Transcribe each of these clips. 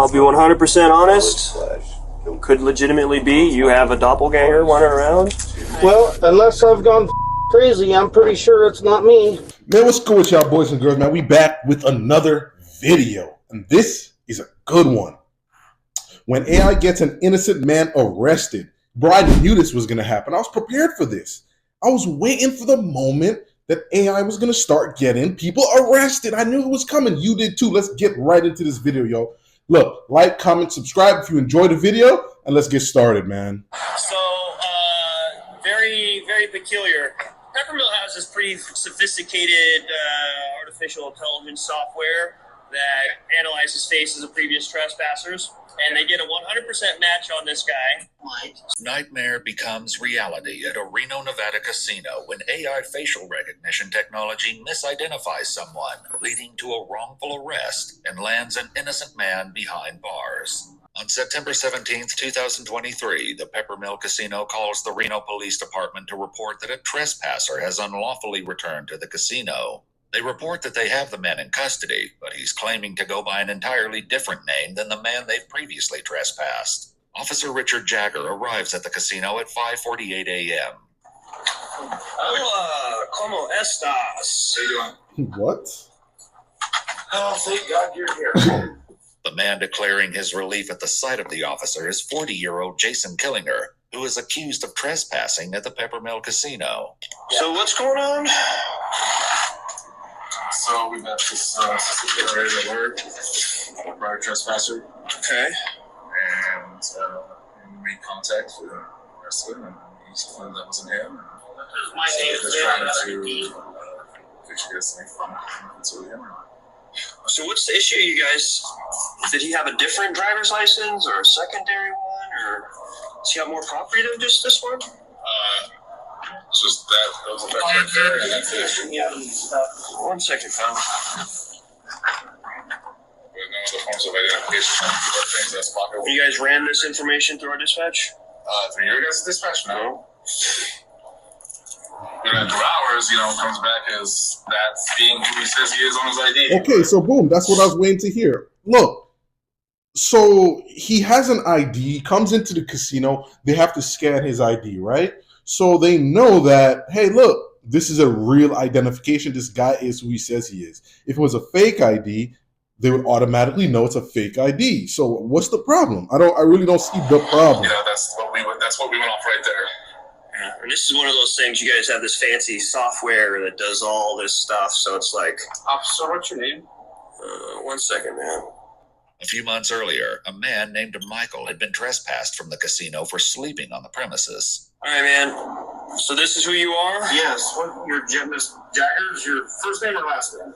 I'll be 100% honest. Could legitimately be you have a doppelganger running around. Well, unless I've gone crazy, I'm pretty sure it's not me. Man, what's good with y'all boys and girls, man? We back with another video, and this is a good one. When AI gets an innocent man arrested. Bro, I knew this was going to happen. I was prepared for this. I was waiting for the moment that AI was going to start getting people arrested. I knew it was coming. You did too. Let's get right into this video, yo. Look, like, comment, subscribe if you enjoyed the video, and let's get started, man. So, very, very peculiar. Peppermill has this pretty sophisticated artificial intelligence software that analyzes faces of previous trespassers, and they get a 100% match on this guy. Nightmare becomes reality at a Reno, Nevada casino when AI facial recognition technology misidentifies someone, leading to a wrongful arrest and lands an innocent man behind bars. On September 17, 2023, the Peppermill Casino calls the Reno Police Department to report that a trespasser has unlawfully returned to the casino. They report that they have the man in custody, but he's claiming to go by an entirely different name than the man they've previously trespassed. Officer Richard Jagger arrives at the casino at 5:48 a.m. Hola, ¿cómo estás? How you doing? What? Oh, thank God you're here. The man declaring his relief at the sight of the officer is 40-year-old Jason Killinger, who is accused of trespassing at the Peppermill Casino. So what's going on? So we got this suspicious alert, prior trespasser. Okay. And we made contact with the arrested, and he claimed that wasn't him. My So name we're just trying to fix you guys from to him. So what's the issue, you guys? Did he have a different driver's license or a secondary one, or does he have more property than just this one? It's just that was a fact right there, and that's it. Yeah. 1 second, pal. With no other forms of identification, things that's pocket. You guys ran this information through our dispatch? Through your guys' dispatch, no. And through ours, comes back as that being who he says he is on his ID. Okay, so boom, that's what I was waiting to hear. Look, so he has an ID, comes into the casino, they have to scan his ID, right? So they know that, hey, look, this is a real identification. This guy is who he says he is. If it was a fake ID, they would automatically know it's a fake ID. So what's the problem? I really don't see the problem. Yeah, that's what we went off right there. Yeah, and this is one of those things, you guys have this fancy software that does all this stuff, so it's like... Officer, what's your name? 1 second, man. A few months earlier, a man named Michael had been trespassed from the casino for sleeping on the premises. All right, man. So this is who you are? Yes, what your Miss Jagger is your first name or last name?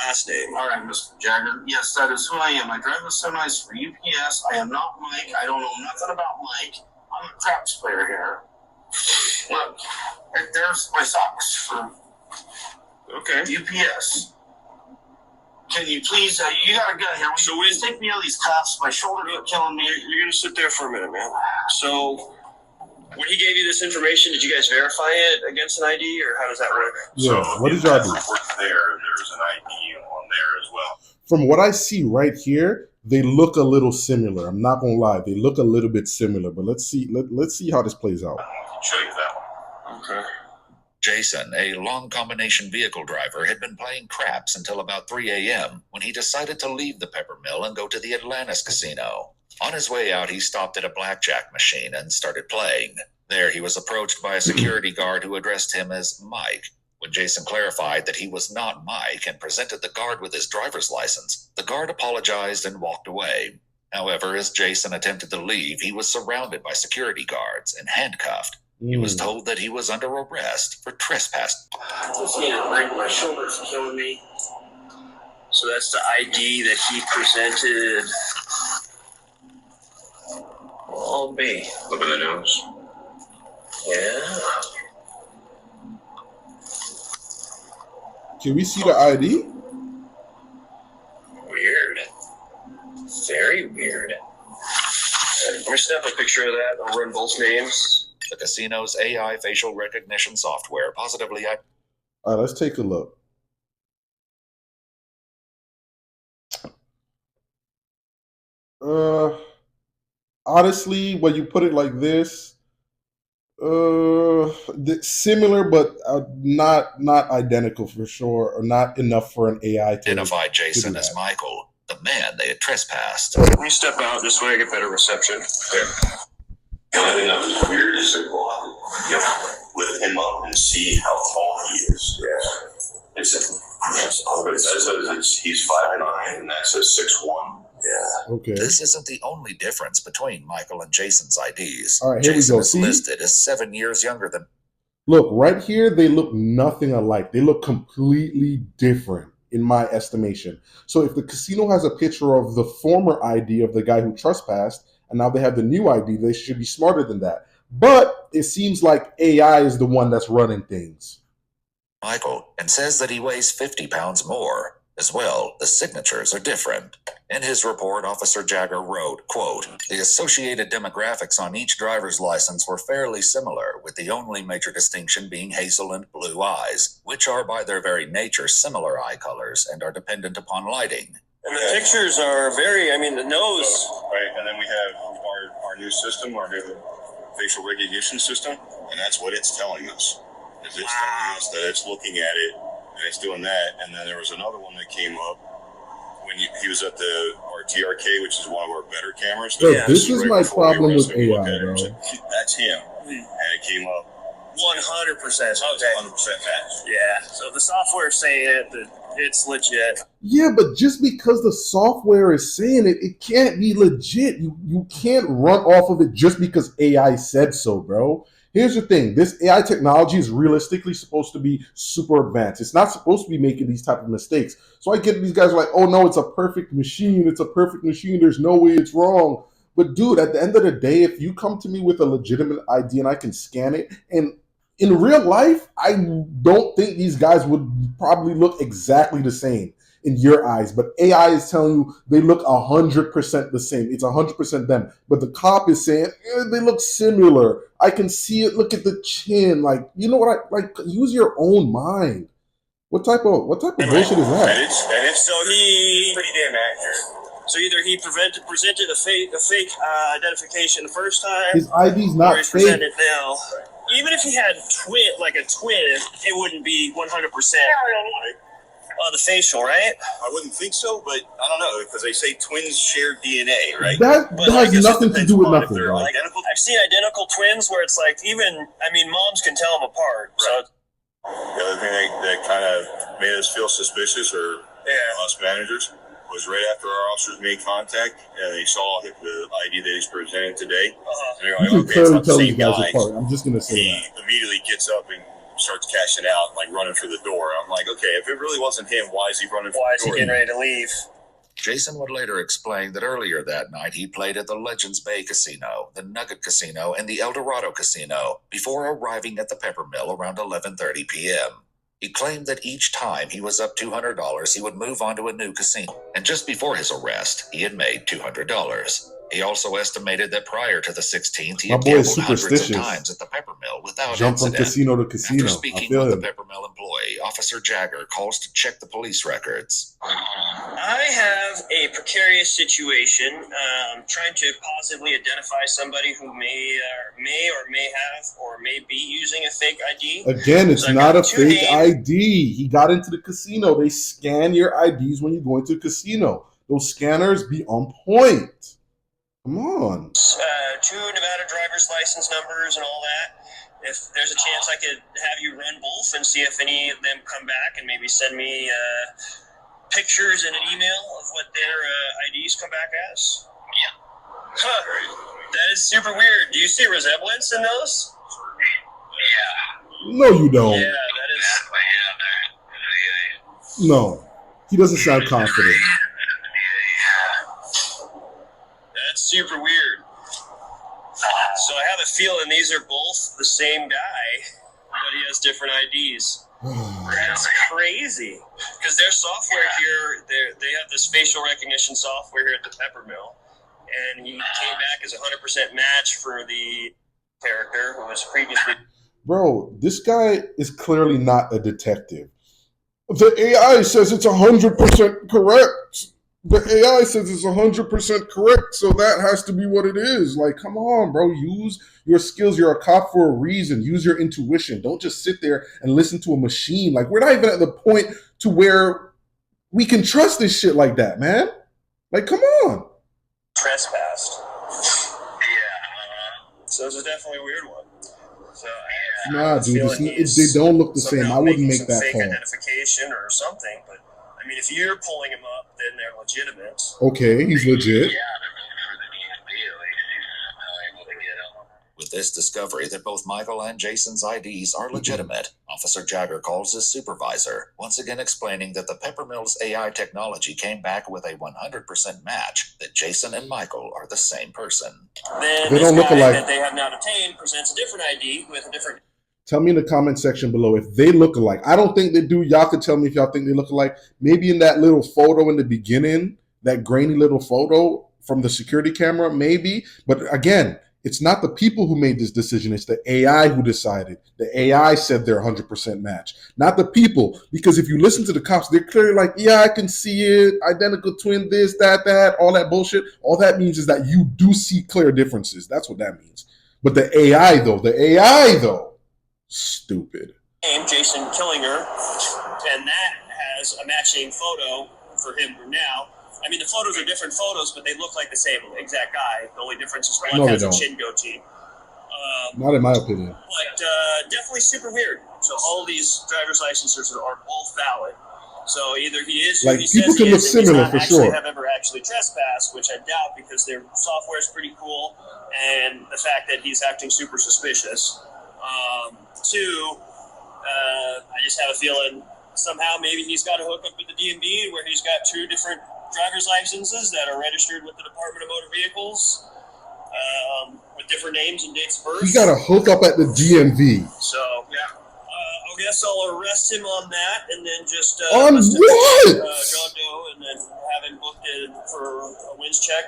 Last name. All right, Mr. Jagger. Yes, that is who I am. I drive the semis for UPS. I am not Mike. I don't know nothing about Mike. I'm a craps player here. Look, right there's my socks for Okay. UPS. Can you please, you got a gun here. So Will you take me out of these cuffs? My shoulders are killing me. You're going to sit there for a minute, man. So when he gave you this information, did you guys verify it against an ID, or how does that work? Yeah, So what did y'all do? there's an ID on there as well. From what I see right here, they look a little similar. I'm not gonna lie, they look a little bit similar. But let's see how this plays out. Show you that one. Okay. Jason, a long combination vehicle driver, had been playing craps until about 3 a.m. when he decided to leave the Peppermill and go to the Atlantis casino. On his way out, he stopped at a blackjack machine and started playing. There, he was approached by a security guard who addressed him as Mike. When Jason clarified that he was not Mike and presented the guard with his driver's license, the guard apologized and walked away. However, as Jason attempted to leave, he was surrounded by security guards and handcuffed. He was told that he was under arrest for trespass. My shoulder's killing me. So that's the ID that he presented. I'll be. Look at the nose. Yeah. Can we see the ID? Weird. Very weird. Let me snap a picture of that. I'll run both names. The casino's AI facial recognition software positively... All right, let's take a look. Uh, honestly, when you put it like this, similar, but not identical for sure, or not enough for an AI to Identify do Jason as that. Michael, the man they had trespassed. Can you step out this way? I get better reception. The only thing that was weird is to go out and lift him up and see how tall he is. Yeah. That says he's 5'9", and that says 6'1". Yeah. Okay. This isn't the only difference between Michael and Jason's IDs. All right, here Jason we go. is See? listed as 7 years younger than. Look, right here, they look nothing alike. They look completely different, in my estimation. So if the casino has a picture of the former ID of the guy who trespassed, and now they have the new ID, they should be smarter than that. But it seems like AI is the one that's running things. Michael, and says that he weighs 50 pounds more. As well, the signatures are different. In his report, Officer Jagger wrote, quote, "The associated demographics on each driver's license were fairly similar, with the only major distinction being hazel and blue eyes, which are by their very nature similar eye colors and are dependent upon lighting." And the pictures are very, the nose. Right, and then we have our new system, our new facial recognition system, and that's what it's telling us. It's telling us that it's looking at it, and it's doing that. And then there was another one that came up when he was at our TRK, which is one of our better cameras. Bro, this is my problem with AI, bro. That's him, and it came up 100%. Okay. 100% match. Yeah. So the software is saying it, that it's legit. Yeah, but just because the software is saying it, it can't be legit. You can't run off of it just because AI said so, bro. Here's the thing. This AI technology is realistically supposed to be super advanced. It's not supposed to be making these type of mistakes. So I get these guys are like, oh no, it's a perfect machine. It's a perfect machine. There's no way it's wrong. But dude, at the end of the day, if you come to me with a legitimate ID and I can scan it, and in real life, I don't think these guys would probably look exactly the same in your eyes, but AI is telling you they look 100% the same. It's 100% them. But the cop is saying they look similar. I can see it. Look at the chin. Like, you know what? Use your own mind. What type of bullshit is that? And it's So he pretty damn accurate. So either he presented a fake identification the first time, His ID's or not he's fake. presented now. Even if he had a twin, it wouldn't be 100% on the facial, right? I wouldn't think so, but I don't know, because they say twins share DNA, right? That But I has guess it nothing to depends do with upon if nothing, they're bro. identical. I've seen identical twins where it's like moms can tell them apart. Right. So The other thing that kind of made us feel suspicious, or us managers, was right after our officers made contact, and they saw the ID that he's presented today. And they're You like, can okay, it's clearly not the tell these same guys guy. apart. I'm just gonna say He that. immediately gets up and starts cashing out, like running for the door. I'm like, okay, if it really wasn't him, why is he running for why the is he door? getting ready to leave? Jason would later explain that earlier that night he played at the Legends Bay Casino, the Nugget Casino, and the El Dorado Casino before arriving at the Peppermill around 11:30 p.m. He claimed that each time he was up $200, he would move on to a new casino. And just before his arrest, he had made $200. He also estimated that prior to the 16th, he My had boy is gambled hundreds of superstitious. times at the Peppermill without Jump from incident. casino to casino. After I speaking feel with him. the Peppermill employee, Officer Jagger calls to check the police records. I have a precarious situation, trying to possibly identify somebody who may be using a fake ID. Again, it's So I not got a two fake names. ID. He got into the casino. They scan your IDs when you go into a casino. Those scanners be on point. Come on. 2 Nevada driver's license numbers and all that. If there's a chance I could have you run both and see if any of them come back and maybe send me pictures in an email of what their IDs come back as. Yeah. Huh. That is super weird. Do you see resemblance in those? No, you don't. Yeah, that is. No. He doesn't sound confident. That's super weird. So I have a feeling these are both the same guy, but he has different IDs. That's crazy. Because their software here, they have this facial recognition software here at the Peppermill, and he came back as a 100% match for the character who was previously. Bro, this guy is clearly not a detective. The AI says it's 100% correct. The AI says it's 100% correct, so that has to be what it is. Like, come on, bro. Use your skills. You're a cop for a reason. Use your intuition. Don't just sit there and listen to a machine. Like, we're not even at the point to where we can trust this shit like that, man. Like, come on. Trespassed. So it's definitely a weird one. So Nah, dude, they don't look the same. I wouldn't make that fake call. identification or something, but I mean, if you're pulling him up, then they're legitimate. Okay, he's legit. With this discovery that both Michael and Jason's IDs are legitimate, Officer Jagger calls his supervisor, once again explaining that the Peppermills AI technology came back with a 100% match that Jason and Michael are the same person. Then They this don't look guy alike. that they have now detained presents a different ID with a different. Tell me in the comment section below if they look alike. I don't think they do. Y'all could tell me if y'all think they look alike. Maybe in that little photo in the beginning, that grainy little photo from the security camera, maybe. But again, it's not the people who made this decision. It's the AI who decided. The AI said they're 100% match, not the people. Because if you listen to the cops, they're clearly like, yeah, I can see it. Identical twin, this, that, all that bullshit. All that means is that you do see clear differences. That's what that means. But the AI though, stupid. Name Jason Killinger, and that has a matching photo for him now. I mean, the photos are different photos, but they look like the same exact guy. The only difference is one has a chin goatee. Not in my opinion. But definitely super weird. So all these driver's licenses are both valid. So either he is who Like, he people says can he look is, and similar he's for not actually sure. have ever actually trespassed, which I doubt because their software is pretty cool, and the fact that he's acting super suspicious. Two, I just have a feeling somehow maybe he's got a hookup with the DMV where he's got two different driver's licenses that are registered with the Department of Motor Vehicles with different names and dates of birth. He got a hookup at the DMV. So, I guess I'll arrest him on that and then just On bust him what? John Doe and then have him booked in for a wins check.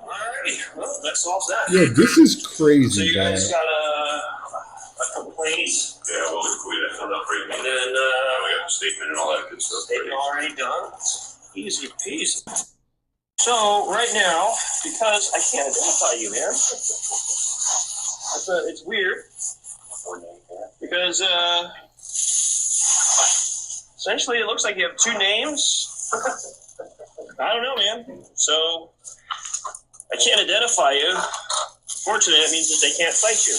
Alrighty, well, that solves that. Yeah, this is So crazy, you guys guys. got a complaint, Yeah, well, we that filled out for you. and then We got the statement and all that good stuff. statement already done. Easy peasy. So right now, because I can't identify you, man, it's weird. Because essentially it looks like you have two names. I don't know, man. So I can't identify you. Fortunately, that means that they can't fight you.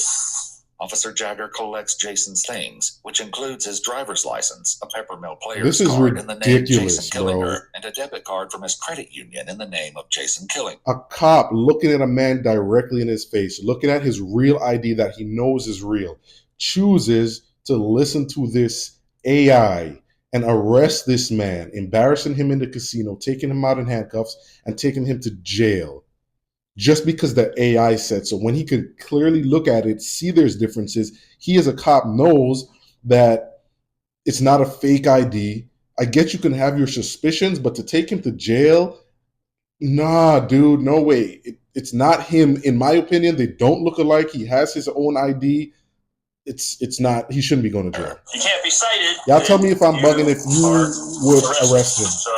Officer Jagger collects Jason's things, which includes his driver's license, a Peppermill player's This is card in the name ridiculous, Jason bro. Killinger, and a debit card from his credit union in the name of Jason Killing. A cop looking at a man directly in his face, looking at his real ID that he knows is real, chooses to listen to this AI and arrest this man, embarrassing him in the casino, taking him out in handcuffs, and taking him to jail. Just because the AI said so. When he could clearly look at it, see there's differences, he as a cop knows that it's not a fake ID. I get you can have your suspicions, but to take him to jail, nah, dude, no way. It's not him. In my opinion, they don't look alike. He has his own ID. It's not, he shouldn't be going to jail. You can't be cited. Y'all tell me if I'm bugging, if you would arrest him. So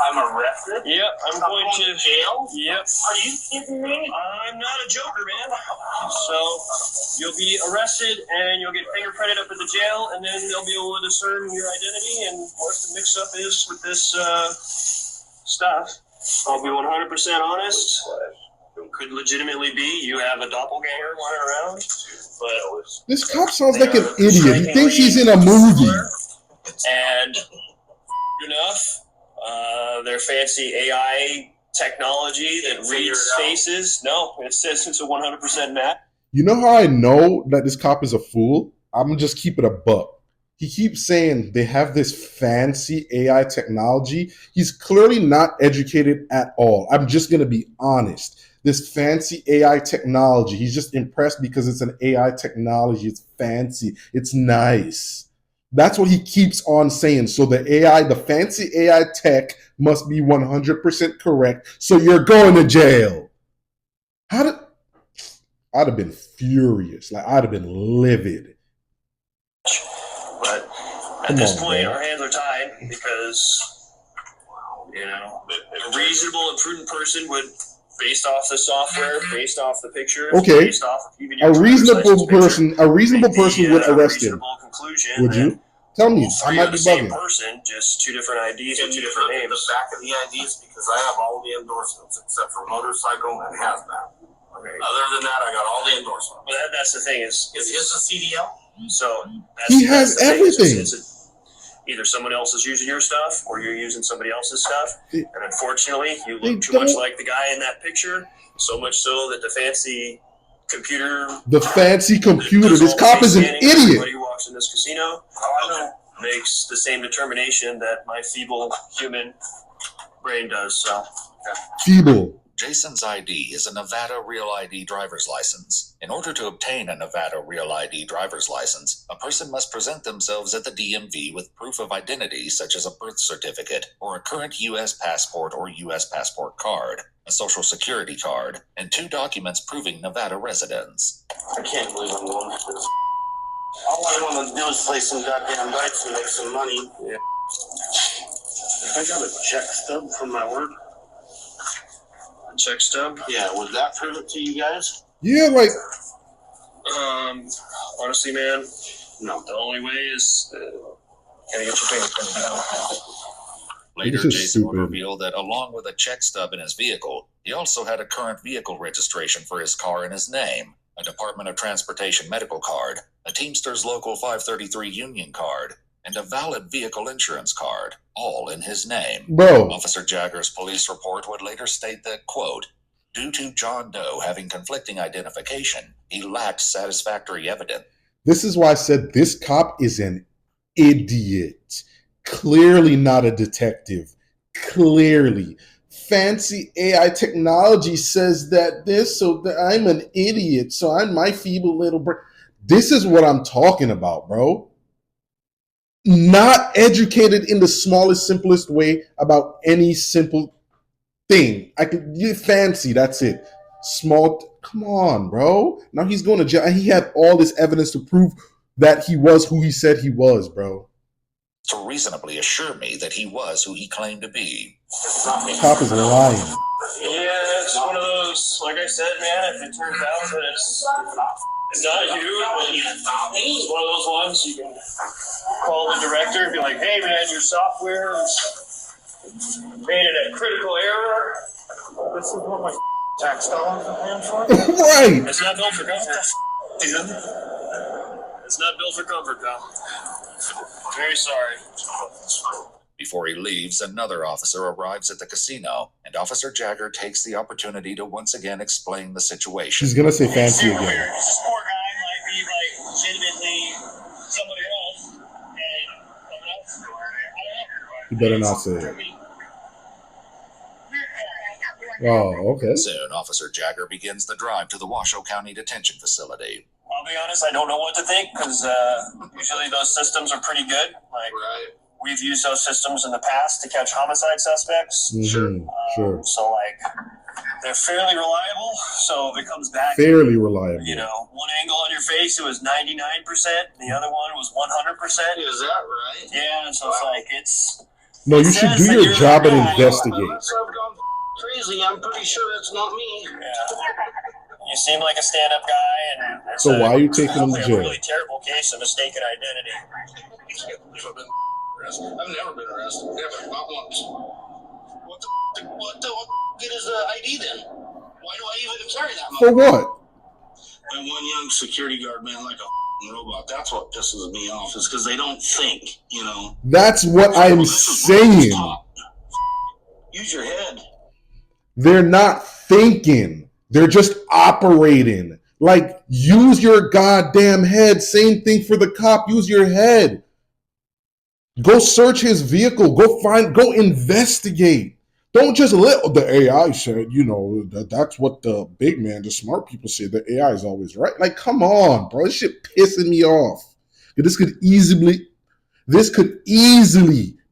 I'm arrested? yep, I'm going to jail? Yep. Are you kidding me? I'm not a joker, man. So you'll be arrested and you'll get fingerprinted up at the jail, and then they'll be able to discern your identity and what the mix-up is with this stuff. I'll be 100% honest. It could legitimately be you have a doppelganger running around, but This cop sounds like an idiot. He thinks he's in a movie. and enough. Their fancy AI technology that reads faces. No, it says it's a 100% match. You know how I know that this cop is a fool? I'm gonna just keep it a buck. He keeps saying they have this fancy AI technology. He's clearly not educated at all. I'm just gonna be honest. This fancy AI technology, he's just impressed because it's an AI technology. It's fancy. It's nice. That's what he keeps on saying. So the AI, the fancy AI tech must be 100% correct. So you're going to jail. I'd have been furious. Like, I'd have been livid. But at this point, our hands are tied because You know, a reasonable and prudent person would, based off the software, based off the pictures, Okay. based off of even your A driver's reasonable license picture, person would arrest him. reasonable conclusion. Would that you? Tell me, all I three might are be the same bugging. person, just two different IDs Can with two you different look at names. the back of the IDs? Because I have all the endorsements except for motorcycle and hazmat. Okay. Other than that, I got all the endorsements. But that's the thing is Is his a CDL? so that's, He has that's the thing, is everything. either someone else is using your stuff or you're using somebody else's stuff. They- And unfortunately, you they look too much don't- like the guy in that picture, so much so that the fancy computer. The fancy computer. does This all cop the is an scanning of idiot. Everybody who walks in this casino I know. makes the same determination that my feeble human brain does. So Feeble. Jason's ID is a Nevada Real ID driver's license. In order to obtain a Nevada Real ID driver's license, a person must present themselves at the DMV with proof of identity such as a birth certificate or a current U.S. passport or U.S. passport card, a social security card, and 2 documents proving Nevada residence. I can't believe I'm going through this. All I want to do is play some goddamn dice and make some money. Yeah. I got a check stub from my work. check stub. Yeah, would that prove it to you guys? Yeah, like Honestly, man, No. the only way is can I get your fingerprint down? Later, This is Jason would stupid. reveal that along with a check stub in his vehicle, he also had a current vehicle registration for his car in his name, a Department of Transportation medical card, a Teamsters Local 533 union card, and a valid vehicle insurance card, all in his name. bro. Officer Jagger's police report would later state that, quote, due to John Doe having conflicting identification, he lacked satisfactory evidence. This is why I said this cop is an idiot. Clearly not a detective. Clearly. Fancy AI technology says that this, so that I'm an idiot. So I'm my feeble little brain. This is what I'm talking about, bro. Not educated in the smallest, simplest way about any simple thing. I could you fancy, that's it. Small, come on, bro. Now he's going to jail. And he had all this evidence to prove that he was who he said he was, bro. To reasonably assure me that he was who he claimed to be. Cop is lying. Yeah, it's one of those. Like I said, man, if it turns out that it's not you, it's one of those ones you can call the director and be like, "Hey, man, your software is made a critical error." This is what my tax dollars are paying for. Right. It's not built for comfort. It's not built for comfort, pal. Very sorry. Before he leaves, another officer arrives at the casino, and Officer Jagger takes the opportunity to once again explain the situation. She's going to say fancy Super again. weird. This poor guy might be like legitimately somebody else, and someone else. I You don't know. better not say it. Oh, okay. Soon, Officer Jagger begins the drive to the Washoe County Detention Facility. I'll be honest, I don't know what to think because usually those systems are pretty good. Like Right. we've used those systems in the past to catch homicide suspects. Mhm, sure. So like they're fairly reliable. So if it comes back, Fairly reliable. you know, one angle on your face it was 99%, the other one was 100%. Is that right? Yeah, so it's like it's. No, you it should says do that your you're job the and guy. investigate. Unless I've gone crazy, I'm pretty sure it's not me. Yeah. You seem like a stand-up guy, and it's So why are you taking him to probably jail? a really terrible case of mistaken identity. I can't believe I've been arrested. I've never been arrested. Never. Not once. What the good is the ID then? Why do I even carry that? For what? And one young security guard, man, like a robot. That's what pisses me off, is because they don't think, you know. That's what I'm saying. Use your head. They're not thinking. They're just operating. Like, use your goddamn head. Same thing for the cop. Use your head. Go search his vehicle. Go investigate. Don't just let the AI said, you know, that's what the big man, the smart people say. The AI is always right. Like, come on, bro. This shit pissing me off. This could easily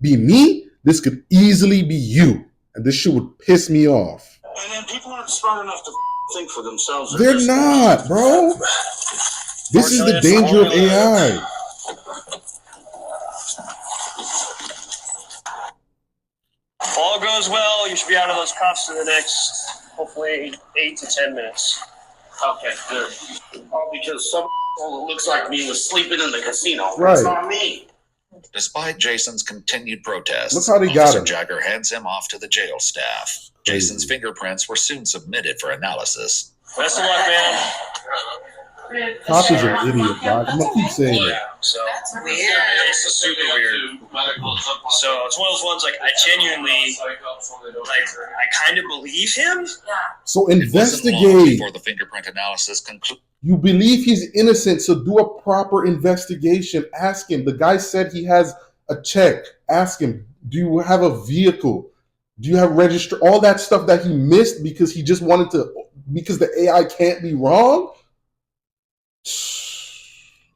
be me. This could easily be you. And this shit would piss me off. And then people aren't smart enough to think for themselves. They're not, bro. This is the danger of AI. All goes we should be out of those cuffs in the next, hopefully, 8 to 10 minutes. Okay, good. All because some who looks like me was sleeping in the casino. Right. It's not me. Despite Jason's continued protests, Look how they got Officer him. Jagger hands him off to the jail staff. Jason's fingerprints were soon submitted for analysis. Best of luck, man. Cop is an idiot, dog. I'm gonna keep saying it. So That's weird. it's super weird. So it's one of those ones like I genuinely I kind of believe him. Yeah. So It wasn't long investigate. before the fingerprint analysis concluded. You believe he's innocent, so do a proper investigation. Ask him. The guy said he has a check. Ask him, do you have a vehicle? Do you have register? All that stuff that he missed because he just wanted to, because the AI can't be wrong?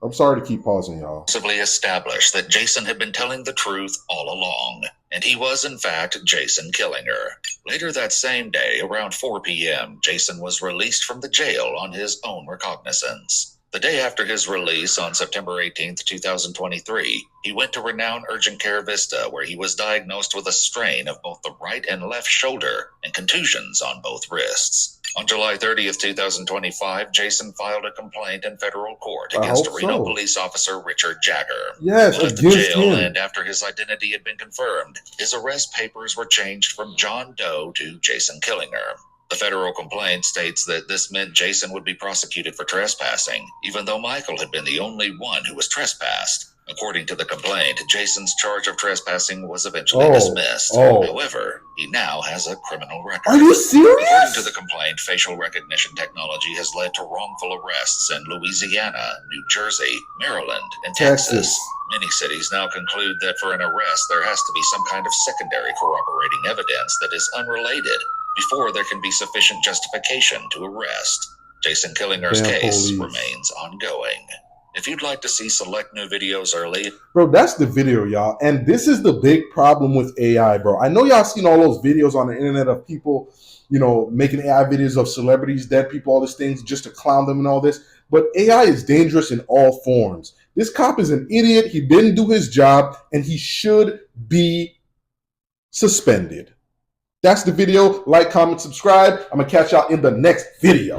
I'm sorry to keep pausing, y'all. Established that Jason had been telling the truth all along, and he was in fact Jason Killinger. Later that same day, around 4 p.m., Jason was released from the jail on his own recognizance. The day after his release on September 18, 2023, he went to renowned urgent care Vista, where he was diagnosed with a strain of both the right and left shoulder and contusions on both wrists. On July 30th, 2025, Jason filed a complaint in federal court against hope Reno so. police officer Richard Jagger. Yes, He left the against jail, him. and after his identity had been confirmed, his arrest papers were changed from John Doe to Jason Killinger. The federal complaint states that this meant Jason would be prosecuted for trespassing, even though Michael had been the only one who was trespassed. According to the complaint, Jason's charge of trespassing was eventually dismissed. However, he now has a criminal record. Are you According serious? to the complaint, facial recognition technology has led to wrongful arrests in Louisiana, New Jersey, Maryland, and Texas. Many cities now conclude that for an arrest, there has to be some kind of secondary corroborating evidence that is unrelated before there can be sufficient justification to arrest. Jason Killinger's Damn case police. remains ongoing. If you'd like to see select new videos early, Bro, that's the video, y'all. And this is the big problem with AI, bro. I know y'all seen all those videos on the internet of people, you know, making AI videos of celebrities, dead people, all these things, just to clown them and all this. But AI is dangerous in all forms. This cop is an idiot. He didn't do his job, and he should be suspended. That's the video. Like, comment, subscribe. I'm going to catch y'all in the next video.